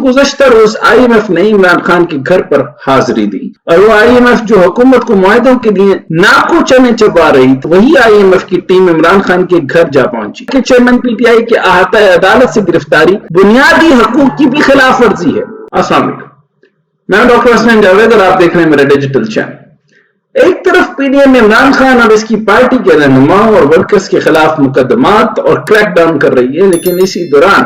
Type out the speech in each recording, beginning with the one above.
गुज़श्ता रोज IMF ने इमरान खान के घर पर हाजिरी दी और वो IMF जो हुकूमत को मुआहदों के लिए नाको चने चबा रही थी, वही IMF की टीम इमरान खान के घर जा पहुंची कि चेयरमैन PTI के अहाता अदालत से गिरफ्तारी बुनियादी हकूक की भी खिलाफ वर्जी है। अस्सलाम वालेकुम, मैं डॉक्टर हसन जावेद और आप देख रहे हैं मेरा डिजिटल चैनल। एक तरफ PDM में इमरान खान और इसकी पार्टी के रहनुमाओं और वर्कर्स के खिलाफ मुकदमात और क्रैकडाउन कर रही है, लेकिन इसी दौरान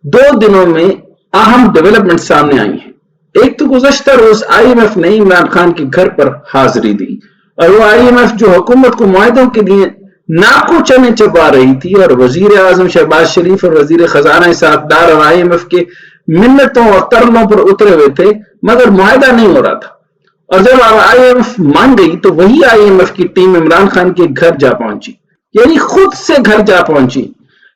2 दिनों में अहम डेवलपमेंट सामने आई है। एक तो गुज़श्ता रोज IMF ने इमरान खान के घर पर हाजिरी दी और वो IMF जो हुकूमत को मुआहदों के लिए नाको चने चबा रही थी और वजीर आजम शहबाज शरीफ और वजीर खजाना साहबदार और IMF के मिन्नतों और तरलों पर उतरे हुए थे, मगर मुआहदा नहीं हो रहा था। और जब IMF मान गई तो वही IMF की टीम इमरान खान के घर जा पहुंची, यानी खुद से घर जा पहुंची।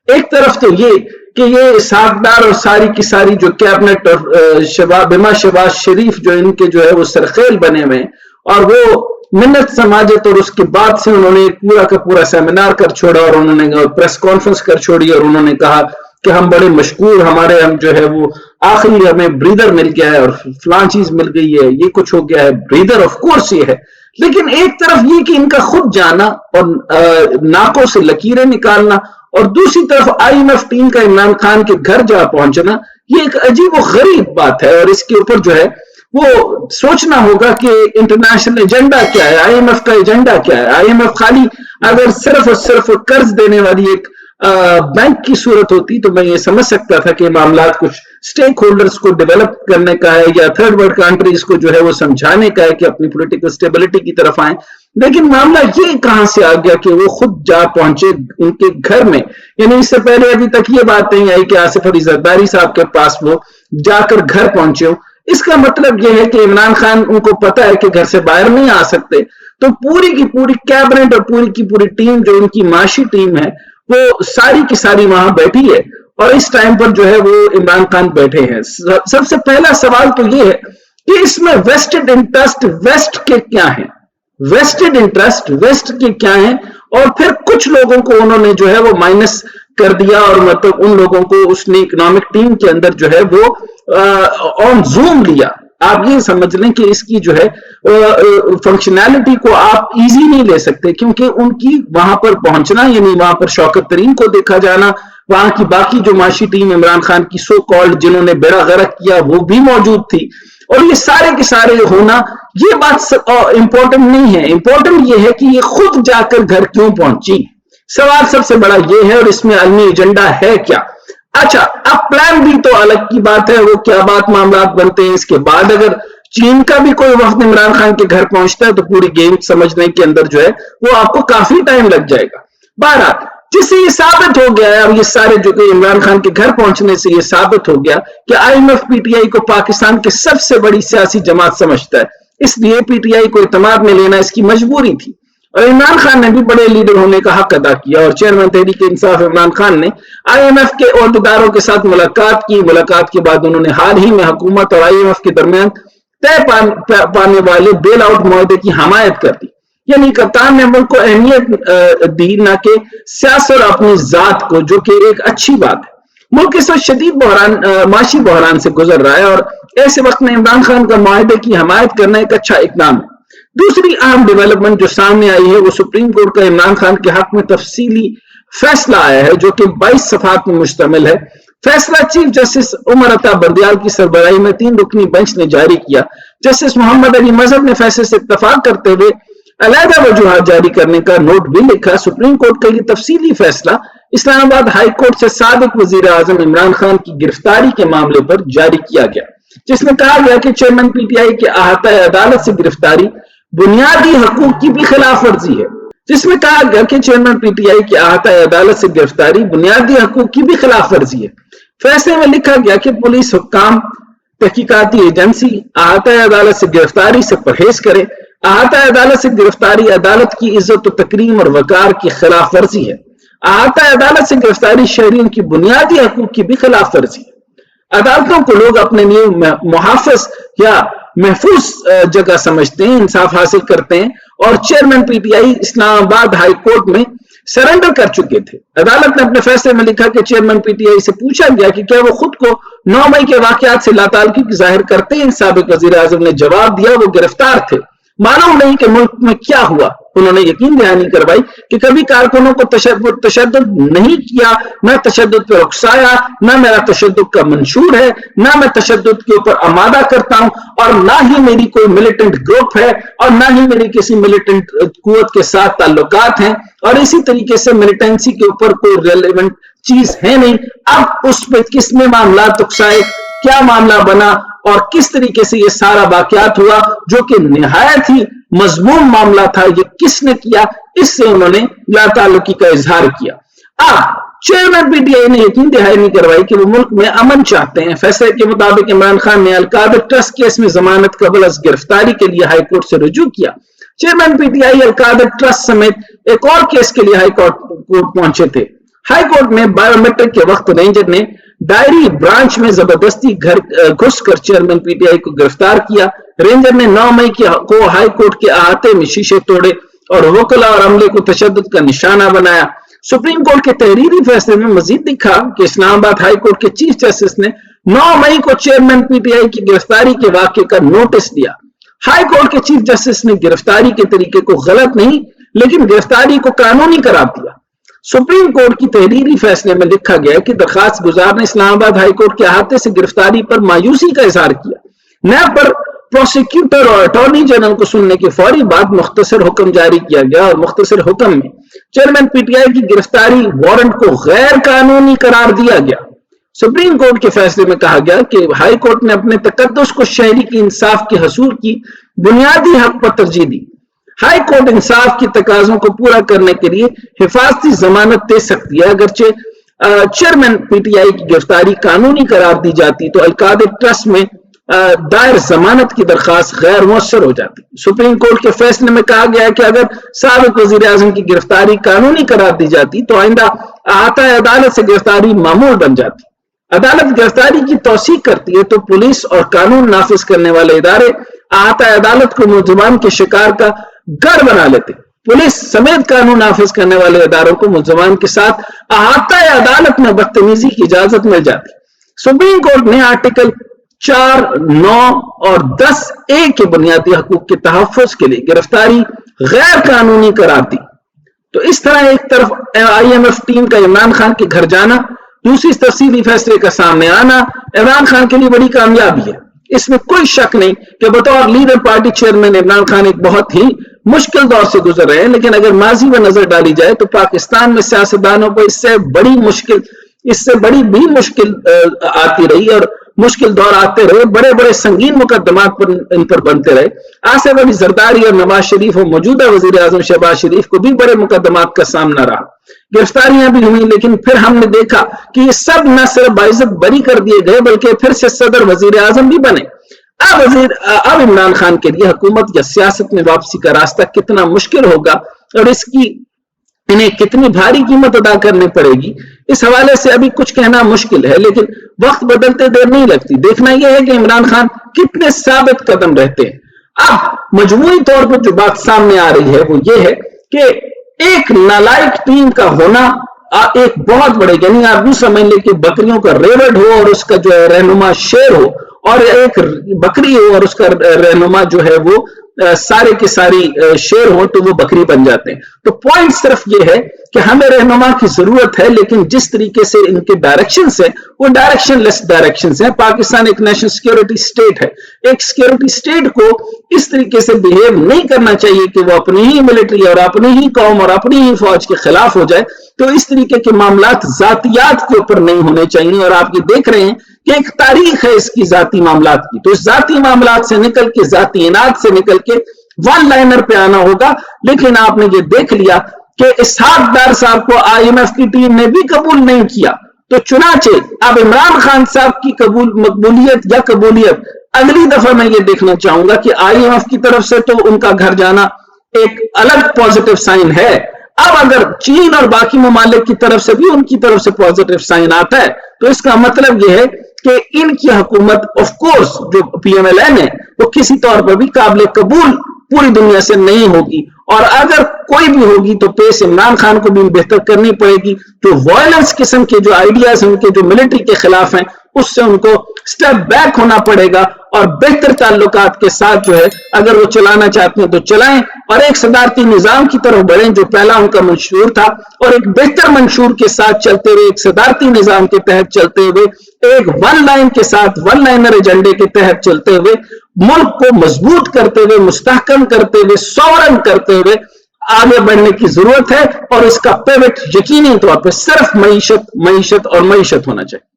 एक तरफ तो ये कि ये साहबदार और सारी की सारी जो कैबिनेट और बिमा शहबाज शरीफ जो इनके जो है वो सरखेल बने हुए और वो मिन्नत समाजत, और उसके बाद से उन्होंने पूरा का पूरा सेमिनार कर छोड़ा और उन्होंने प्रेस कॉन्फ्रेंस कर छोड़ी और उन्होंने कहा कि हम बड़े मशहूर, हमारे हम जो है वो आखिरी हमें ब्रीदर मिल गया है और फलां चीज मिल गई है, ये कुछ हो गया है, ब्रीदर ऑफ कोर्स ये है। लेकिन एक तरफ ये कि इनका खुद जाना और नाकों से लकीरें निकालना और दूसरी तरफ IMF टीम का इमरान खान के घर जा पहुंचना, ये एक अजीब और गरीब बात है। और इसके ऊपर जो है वो सोचना होगा कि इंटरनेशनल एजेंडा क्या है, IMF का एजेंडा क्या है। IMF खाली अगर सिर्फ और सिर्फ कर्ज देने वाली एक बैंक की सूरत होती तो मैं ये समझ सकता था कि मामला कुछ स्टेक होल्डर्स को डेवलप करने का है या थर्ड वर्ल्ड कंट्रीज को जो है वो समझाने का है कि अपनी पॉलिटिकल स्टेबिलिटी की तरफ आए। लेकिन मामला ये कहां से आ गया कि वो खुद जा पहुंचे उनके घर में, यानी इससे पहले अभी तक ये बात नहीं आई कि आसिफ अली जरदारी साहब के पास वो जाकर घर पहुंचे हो। इसका मतलब यह है कि इमरान खान, उनको पता है कि घर से बाहर नहीं आ सकते, तो पूरी की पूरी कैबिनेट और पूरी की पूरी टीम जो उनकी माशी टीम है वो सारी की सारी वहां बैठी है और इस टाइम पर जो है वो इमरान खान बैठे हैं। सबसे पहला सवाल तो ये है कि इसमें वेस्टेड इंटरेस्ट वेस्ट के क्या है, वेस्टेड इंटरेस्ट वेस्ट के क्या है। और फिर कुछ लोगों को उन्होंने जो है वो माइनस कर दिया और मतलब उन लोगों को उसने इकोनॉमिक टीम के अंदर जो है वो ऑन जूम लिया। आप ये समझ लें कि इसकी जो है फंक्शनैलिटी को आप इजी नहीं ले सकते, क्योंकि उनकी वहां पर पहुंचना, यानी वहां पर शौकत तरीन को देखा जाना, वहां की बाकी जो माशी टीम इमरान खान की सो कॉल्ड जिन्होंने बेड़ा गर्क किया वो भी मौजूद थी, और ये सारे के सारे होना ये बात इंपॉर्टेंट नहीं है। इंपॉर्टेंट ये है कि ये खुद जाकर घर क्यों पहुंची, सवाल सबसे बड़ा ये है। और इसमें अलमी एजेंडा है क्या? अच्छा, अब प्लान भी तो अलग की बात है, वो क्या बात मामला बनते हैं। इसके बाद अगर चीन का भी कोई वक्त इमरान खान के घर पहुंचता है तो पूरी गेम समझने के अंदर जो है वो आपको काफी टाइम लग जाएगा। बहरहाल जिससे ये साबित हो गया है, अब ये सारे जो कि इमरान खान के घर पहुंचने से ये साबित हो गया कि IMF PTI को पाकिस्तान की सबसे बड़ी सियासी जमात समझता है, इसलिए PTI को इत्मीनान में लेना इसकी मजबूरी थी। और इमरान खान ने भी बड़े लीडर होने का हक अदा किया और चेयरमैन तहरीक इंसाफ इमरान खान ने IMF के अहदेदारों के साथ मुलाकात की। मुलाकात के बाद उन्होंने हाल ही में हुकूमत और IMF के दरमियान तय पाने वाले बेल आउट मुआहदे की हमायत कर दी, यानी कप्तान ने मुल्क को अहमियत दी, न कि सियासत और अपनी जात को, जो कि एक अच्छी बात है। मुल्क इस वक्त शदीद माशी बहरान से गुजर रहा है और ऐसे वक्त में इमरान खान का मुआहदे की हमायत करना एक अच्छा इकदाम है। दूसरी अहम डेवलपमेंट जो सामने आई है वो सुप्रीम कोर्ट का इमरान खान के हक में तफसीली फैसला आया है, जो कि 22 सफ़ात में मुश्तमिल है। फैसला चीफ जस्टिस उमर अता बंदियाल की सरबराही में 3 रुकनी बेंच ने जारी किया। जस्टिस मोहम्मद अली मजहब ने फैसले से इत्तफाक करते हुए अलहदा वजूहात जारी करने का नोट भी लिखा। सुप्रीम कोर्ट का ये तफसीली फैसला इस्लामाबाद हाई कोर्ट से साबिक वजीर आजम इमरान खान की गिरफ्तारी के मामले पर जारी किया गया, जिसमें कहा गया कि चेयरमैन PTI के अहाता अदालत से गिरफ्तारी बुनियादी हकूक की भी खिलाफ वर्जी है। जिसमें कहा गया कि चेयरमैन PTI की अहाता अदालत से गिरफ्तारी बुनियादी हकूक की भी खिलाफ वर्जी है। फैसले में लिखा गया कि पुलिस हुक्काम, तहकीकाती एजेंसी अहाता अदालत से गिरफ्तारी से परहेज करे। अहाता अदालत से गिरफ्तारी अदालत की इज्जत और तकरीम और वकार की खिलाफ वर्जी है। अहाता अदालत से गिरफ्तारी शहरियों की बुनियादी हकूक की भी खिलाफ वर्जी है। अदालतों को लोग अपने लिए मुहाफ़िज या महफूज जगह समझते हैं, इंसाफ हासिल करते हैं, और chairman PTI Islamabad high court में سرنڈر کر چکے تھے۔ عدالت نے اپنے فیصلے میں لکھا کہ چیئرمین پی ٹی آئی سے پوچھا گیا کہ کیا وہ خود کو 9 مئی کے واقعات سے لاتعلقی ظاہر کرتے ہیں۔ سابق وزیر اعظم نے جواب دیا وہ گرفتار تھے، معلوم نہیں کہ ملک میں کیا ہوا۔ انہوں نے یقین دہانی کروائی کہ کبھی کارکنوں کو تشدد نہیں کیا، نہ تشدد پہ اکسایا، نہ میرا تشدد کا منشور ہے، نہ میں تشدد کے اوپر آمادہ کرتا ہوں، اور نہ ہی میری کوئی ملیٹنٹ گروپ ہے، اور نہ ہی میری کسی ملیٹنٹ قوت کے ساتھ تعلقات ہیں، اور اسی طریقے سے ملیٹنسی کے اوپر کوئی ریلیونٹ چیز ہے نہیں۔ اب اس پہ کس نے معاملات اکسائے، کیا معاملہ بنا، اور کس طریقے سے یہ سارا واقعات ہوا جو کہ نہایت ہی مضمون معاملہ تھا، یہ کس نے کیا، اس سے انہوں نے لا تعلقی کا اظہار کیا۔ اب چیئرمین پی ٹی آئی نے یقین دہانی کروائی کہ وہ ملک میں امن چاہتے ہیں۔ فیصلے کے مطابق عمران خان نے القادر ٹرسٹ کیس میں ضمانت قبل از گرفتاری کے لیے ہائی کورٹ سے رجوع کیا۔ Chairman P T I Al Qadir trust سمیت ایک اور کیس کے لیے ہائی کورٹ پہنچے تھے۔ ہائی کورٹ میں بایو میٹرک کے وقت رینجر نے ڈائری برانچ میں زبردستی گھس کر چیئرمین پی ٹی آئی کو گرفتار کیا۔ رینجر نے 9 مئی کو ہائی کورٹ کے احاطے میں شیشے توڑے اور وکلاء اور عملے کو تشدد کا نشانہ بنایا۔ سپریم کورٹ کے تحریری فیصلے میں مزید لکھا کہ اسلام آباد ہائی کورٹ کے چیف جسٹس نے 9 مئی کو چیئرمین پی ٹی آئی کی گرفتاری کے واقعے کا نوٹس دیا۔ ہائی کورٹ کے چیف جسٹس نے گرفتاری کے طریقے کو غلط نہیں لیکن گرفتاری کو قانونی قرار دیا۔ سپریم کورٹ کی تحریری فیصلے میں لکھا گیا کہ درخواست گزار نے اسلام آباد ہائی کورٹ کے احاطے سے گرفتاری پر مایوسی کا اظہار کیا۔ نیب پر پروسیکیوٹر اور اٹارنی جنرل کو سننے کے فوری بعد مختصر حکم جاری کیا گیا اور مختصر حکم میں چیئرمین پی ٹی آئی کی گرفتاری وارنٹ کو غیر قانونی قرار دیا گیا۔ سپریم کورٹ کے فیصلے میں کہا گیا کہ ہائی کورٹ نے اپنے تقدس کو شہری کی انصاف کے حصول کی بنیادی حق پر ترجیح دی۔ ہائی کورٹ انصاف کی تقاضوں کو پورا کرنے کے لیے حفاظتی ضمانت دے سکتی ہے۔ اگرچہ چیئرمین پی ٹی آئی کی گرفتاری قانونی قرار دی جاتی تو القادر ٹرسٹ میں دائر ضمانت کی درخواست غیر مؤثر ہو جاتی۔ سپریم کورٹ کے فیصلے میں کہا گیا کہ اگر سابق وزیر اعظم کی گرفتاری قانونی قرار دی جاتی تو آئندہ احاطہ عدالت سے گرفتاری معمول بن جاتی۔ عدالت گرفتاری کی توثیق کرتی ہے تو پولیس اور قانون نافذ کرنے والے ادارے احاطہ عدالت کو ملزمان کے شکار کا گھر بنا لیتے۔ پولیس سمیت قانون نافذ کرنے والے اداروں کو ملزمان کے ساتھ احاطہ عدالت میں بدتمیزی کی اجازت مل جاتی۔ سپریم کورٹ نے آرٹیکل 4, 9 اور 10A کے بنیادی حقوق کے تحفظ کے لیے گرفتاری غیر قانونی قرار دی۔ تو اس طرح ایک طرف آئی ایم ایف ٹیم کا عمران خان کے گھر جانا، دوسری تفصیلی فیصلے کا سامنے آنا عمران خان کے لیے بڑی کامیابی ہے۔ اس میں کوئی شک نہیں کہ بطور leader party chairman Imran Khan ایک بہت ہی مشکل دور سے گزر رہے ہیں، لیکن اگر ماضی میں نظر ڈالی جائے تو پاکستان میں سیاستدانوں کو اس سے بڑی بھی مشکل آتی رہی اور مشکل دور آتے رہے، بڑے بڑے سنگین مقدمات پر ان پر بنتے رہے۔ آصف علی زرداری اور نواز شریف اور موجودہ وزیر اعظم شہباز شریف کو بھی بڑے مقدمات کا سامنا رہا، گرفتاریاں بھی ہوئیں، لیکن پھر ہم نے دیکھا کہ یہ سب نہ صرف باعزت بری کر دیے گئے بلکہ پھر سے صدر وزیر اعظم بھی بنے۔ اب عمران خان کے لیے حکومت یا سیاست میں واپسی کا راستہ کتنا مشکل ہوگا اور اس کی انہیں کتنی بھاری قیمت ادا کرنی پڑے گی، اس حوالے سے ابھی کچھ کہنا مشکل ہے، لیکن وقت بدلتے دیر نہیں لگتی۔ دیکھنا یہ ہے کہ عمران خان کتنے ثابت قدم رہتے ہیں۔ اب مجموعی طور پر جو بات سامنے آ رہی ہے وہ یہ ہے کہ ایک نالائق ٹیم کا ہونا ایک بہت بڑے، یعنی آپ یوں سمجھ لیں کہ بکریوں کا ریوڑ ہو اور اس کا جو ہے رہنما شیر ہو، اور ایک بکری ہو اور اس کا رہنما جو ہے وہ سارے کے ساری شیر ہو تو وہ بکری بن جاتے ہیں۔ تو پوائنٹ صرف یہ ہے کہ ہمیں رہنما کی ضرورت ہے، لیکن جس طریقے سے ان کے ڈائریکشنز ہیں وہ ڈائریکشن لیس ڈائریکشنز ہیں۔ پاکستان ایک نیشنل سیکیورٹی سٹیٹ ہے، ایک سیکیورٹی سٹیٹ کو اس طریقے سے بیہیو نہیں کرنا چاہیے کہ وہ اپنی ہی ملٹری اور اپنی ہی قوم اور اپنی ہی فوج کے خلاف ہو جائے۔ تو اس طریقے کے معاملات ذاتیات کے اوپر نہیں ہونے چاہیے، اور آپ یہ دیکھ رہے ہیں کہ ایک تاریخ ہے اس کی ذاتی معاملات کی، تو اس ذاتی معاملات سے نکل کے، ذاتی اناد سے نکل کے ون لائنر پہ آنا ہوگا۔ لیکن آپ نے یہ دیکھ لیا کہ اسحاق ڈار صاحب کو آئی ایم ایف کی ٹیم نے بھی قبول نہیں کیا، تو چنانچہ اب عمران خان صاحب کی مقبولیت یا قبولیت اگلی دفعہ میں یہ دیکھنا چاہوں گا کہ آئی ایم ایف کی طرف سے تو ان کا گھر جانا ایک الگ پوزیٹو سائن ہے۔ اب اگر چین اور باقی ممالک کی طرف سے بھی ان کی طرف سے پوزیٹو سائن آتا ہے تو اس کا مطلب یہ ہے کہ ان کی حکومت آف کورس جو پی ایم ایل این ہے وہ کسی طور پر بھی قابل قبول پوری دنیا سے نہیں ہوگی، اور اگر कोई भी होगी तो पेस इमरान खान को भी बेहतर करनी पड़ेगी। जो वायलेंस किस्म के जो आइडियाज हैं उनके, जो मिलिट्री के खिलाफ हैं, उससे उनको स्टेप बैक होना पड़ेगा और बेहतर ताल्लुकात के साथ जो है अगर वो चलाना चाहते हैं तो चलाएं और एक सदारती निजाम की तरफ बढ़ें जो पहला उनका मंशूर था, और एक बेहतर मंशूर के साथ चलते हुए, एक सदारती निजाम के तहत चलते हुए, एक वन लाइन के साथ, वन लाइनर एजेंडे के तहत चलते हुए मुल्क को मजबूत करते हुए, मुस्तहकम करते हुए, सॉवरन करते हुए आगे बढ़ने की जरूरत है। और इसका पिवट यकीनी तौर पर सिर्फ मईशत, मईशत और मईशत होना चाहिए।